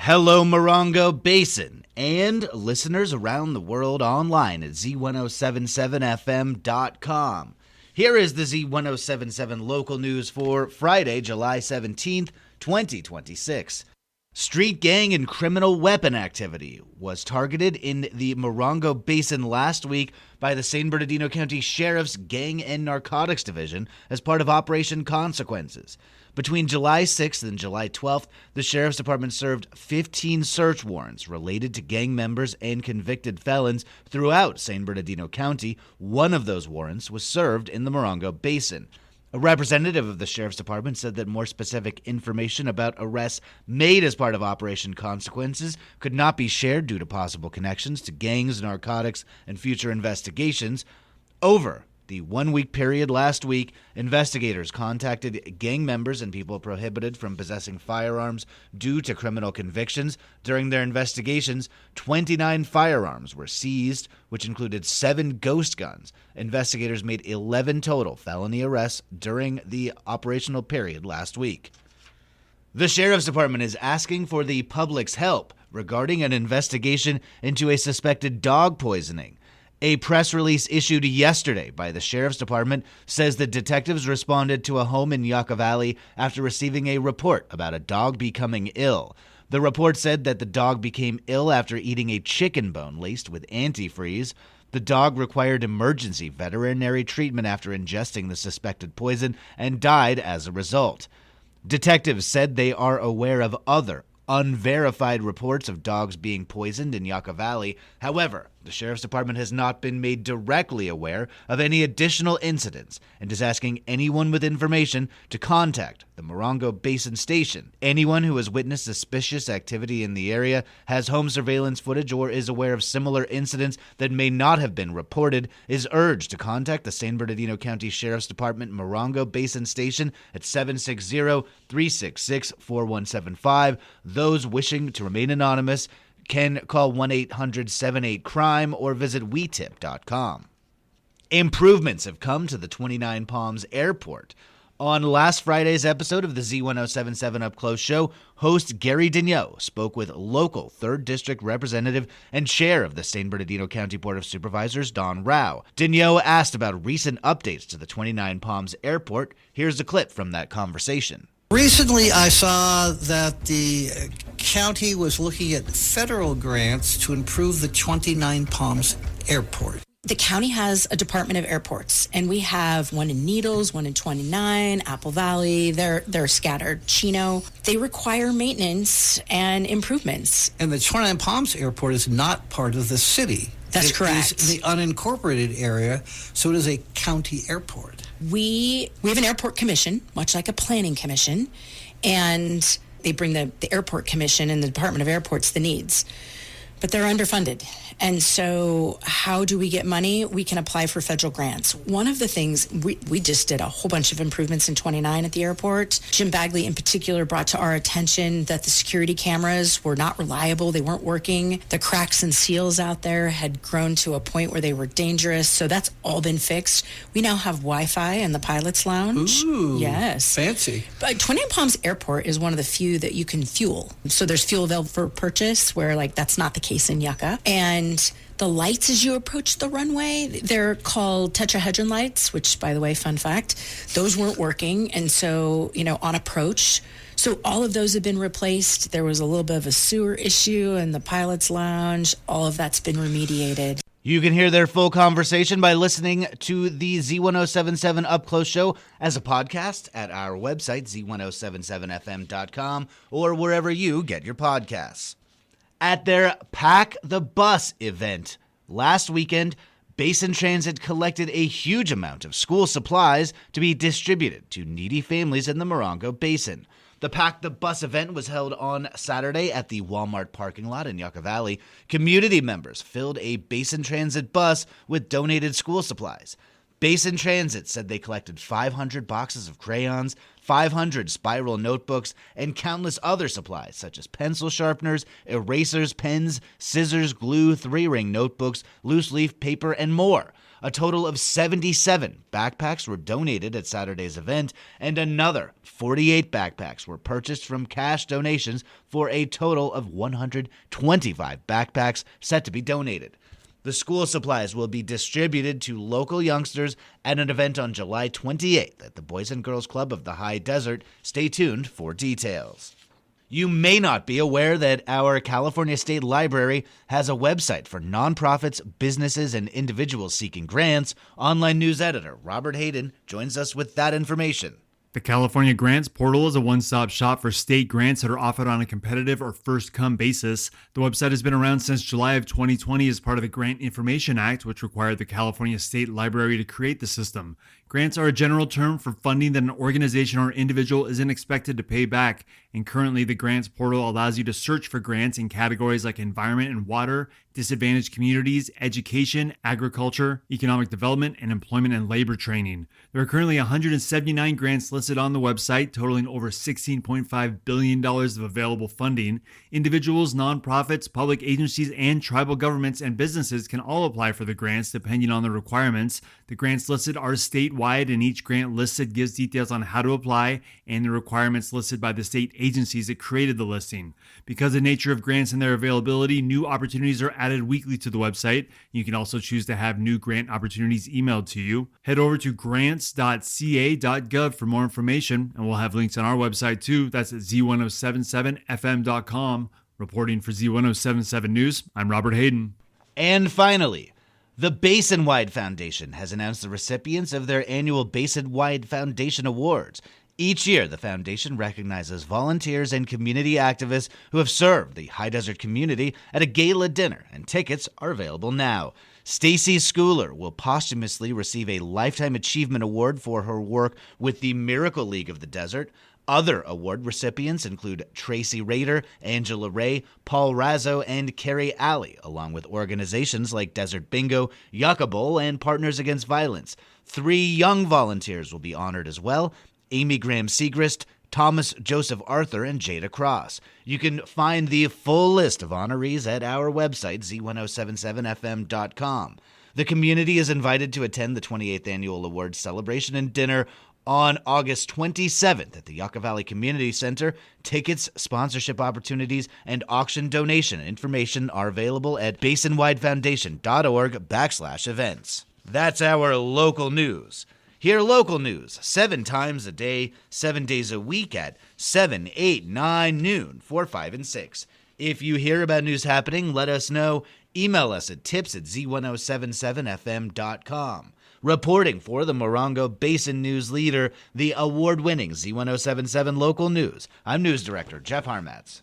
Hello, Morongo Basin, and listeners around the world online at Z107.7fm.com. Here is the Z107.7 local news for Friday, July 17th, 2026. Street gang and criminal weapon activity was targeted in the Morongo Basin last week by the San Bernardino County Sheriff's Gang and Narcotics Division as part of Operation Consequences. Between July 6th and July 12th, the Sheriff's Department served 15 search warrants related to gang members and convicted felons throughout San Bernardino County. One of those warrants was served in the Morongo Basin. A representative of the Sheriff's Department said that more specific information about arrests made as part of Operation Consequences could not be shared due to possible connections to gangs, narcotics, and future investigations. Over the 1 week period last week, investigators contacted gang members and people prohibited from possessing firearms due to criminal convictions. During their investigations, 29 firearms were seized, which included 7 ghost guns. Investigators made 11 total felony arrests during the operational period last week. The Sheriff's Department is asking for the public's help regarding an investigation into a suspected dog poisoning. A press release issued yesterday by the Sheriff's Department says that detectives responded to a home in Yucca Valley after receiving a report about a dog becoming ill. The report said that the dog became ill after eating a chicken bone laced with antifreeze. The dog required emergency veterinary treatment after ingesting the suspected poison and died as a result. Detectives said they are aware of other unverified reports of dogs being poisoned in Yucca Valley. However, the Sheriff's Department has not been made directly aware of any additional incidents and is asking anyone with information to contact the Morongo Basin Station. Anyone who has witnessed suspicious activity in the area, has home surveillance footage, or is aware of similar incidents that may not have been reported is urged to contact the San Bernardino County Sheriff's Department Morongo Basin Station at 760-366-4175. Those wishing to remain anonymous can call 1-800-78-CRIME or visit WeTip.com. Improvements have come to the 29 Palms Airport. On last Friday's episode of the Z107.7 Up Close show, host Gary Daigneault spoke with local 3rd District Representative and Chair of the San Bernardino County Board of Supervisors, Don Rao. Daigneault asked about recent updates to the 29 Palms Airport. Here's a clip from that conversation. Recently, I saw that the county was looking at federal grants to improve the 29 Palms Airport. The county has a Department of Airports, and we have one in Needles, one in 29, Apple Valley. They're scattered. Chino. They require maintenance and improvements. And the 29 Palms Airport is not part of the city. That's correct. It is the unincorporated area, so it is a county airport. We have an airport commission, much like a planning commission, and they bring the airport commission and the Department of Airports the needs. But they're underfunded. And so how do we get money? We can apply for federal grants. One of the things, we just did a whole bunch of improvements in 29 at the airport. Jim Bagley in particular brought to our attention that the security cameras were not reliable. They weren't working. The cracks and seals out there had grown to a point where they were dangerous. So that's all been fixed. We now have Wi-Fi in the pilot's lounge. Ooh, yes. Fancy. But 29 Palms Airport is one of the few that you can fuel. So there's fuel available for purchase, where that's not the case in Yucca. And the lights as you approach the runway, they're called tetrahedron lights, which, by the way, fun fact, those weren't working. And so, on approach, so all of those have been replaced. There was a little bit of a sewer issue in the pilot's lounge. All of that's been remediated. You can hear their full conversation by listening to the Z107.7 Up Close show as a podcast at our website, Z107.7fm.com, or wherever you get your podcasts. At their Pack the Bus event last weekend, Basin Transit collected a huge amount of school supplies to be distributed to needy families in the Morongo Basin. The Pack the Bus event was held on Saturday at the Walmart parking lot in Yucca Valley. Community members filled a Basin Transit bus with donated school supplies. Basin Transit said they collected 500 boxes of crayons, 500 spiral notebooks, and countless other supplies such as pencil sharpeners, erasers, pens, scissors, glue, 3-ring notebooks, loose leaf paper, and more. A total of 77 backpacks were donated at Saturday's event, and another 48 backpacks were purchased from cash donations for a total of 125 backpacks set to be donated. The school supplies will be distributed to local youngsters at an event on July 28th at the Boys and Girls Club of the High Desert. Stay tuned for details. You may not be aware that our California State Library has a website for nonprofits, businesses, and individuals seeking grants. Online news editor Robert Hayden joins us with that information. The California Grants Portal is a one-stop shop for state grants that are offered on a competitive or first-come basis. The website has been around since July of 2020 as part of the Grant Information Act, which required the California State Library to create the system. Grants are a general term for funding that an organization or individual isn't expected to pay back, and currently the Grants Portal allows you to search for grants in categories like environment and water, disadvantaged communities, education, agriculture, economic development, and employment and labor training. There are currently 179 grants listed on the website, totaling over $16.5 billion of available funding. Individuals, nonprofits, public agencies, and tribal governments and businesses can all apply for the grants depending on the requirements. The grants listed are statewide, and each grant listed gives details on how to apply and the requirements listed by the state agencies that created the listing. Because of the nature of grants and their availability, new opportunities are added weekly to the website. You can also choose to have new grant opportunities emailed to you. Head over to grants.ca.gov for more information, and we'll have links on our website too. That's at Z107.7fm.com. Reporting for Z107.7 News, I'm Robert Hayden. And finally, the Basin-wide Foundation has announced the recipients of their annual Basin-wide Foundation Awards. Each year, the foundation recognizes volunteers and community activists who have served the high desert community at a gala dinner, and tickets are available now. Stacy Schooler will posthumously receive a Lifetime Achievement Award for her work with the Miracle League of the Desert. Other award recipients include Tracy Rader, Angela Ray, Paul Razzo, and Carrie Alley, along with organizations like Desert Bingo, Yucca Bowl, and Partners Against Violence. 3 young volunteers will be honored as well: Amy Graham Segrist, Thomas Joseph Arthur, and Jada Cross. You can find the full list of honorees at our website, Z107.7fm.com. The community is invited to attend the 28th Annual Awards Celebration and Dinner on August 27th at the Yucca Valley Community Center. Tickets, sponsorship opportunities, and auction donation information are available at basinwidefoundation.org/events. That's our local news. Hear local news 7 times a day, 7 days a week at 7, 8, 9, noon, 4, 5, and 6. If you hear about news happening, let us know. Email us at tips@z1077fm.com. Reporting for the Morongo Basin News Leader, the award-winning Z1077 Local News, I'm News Director Jeff Harmatz.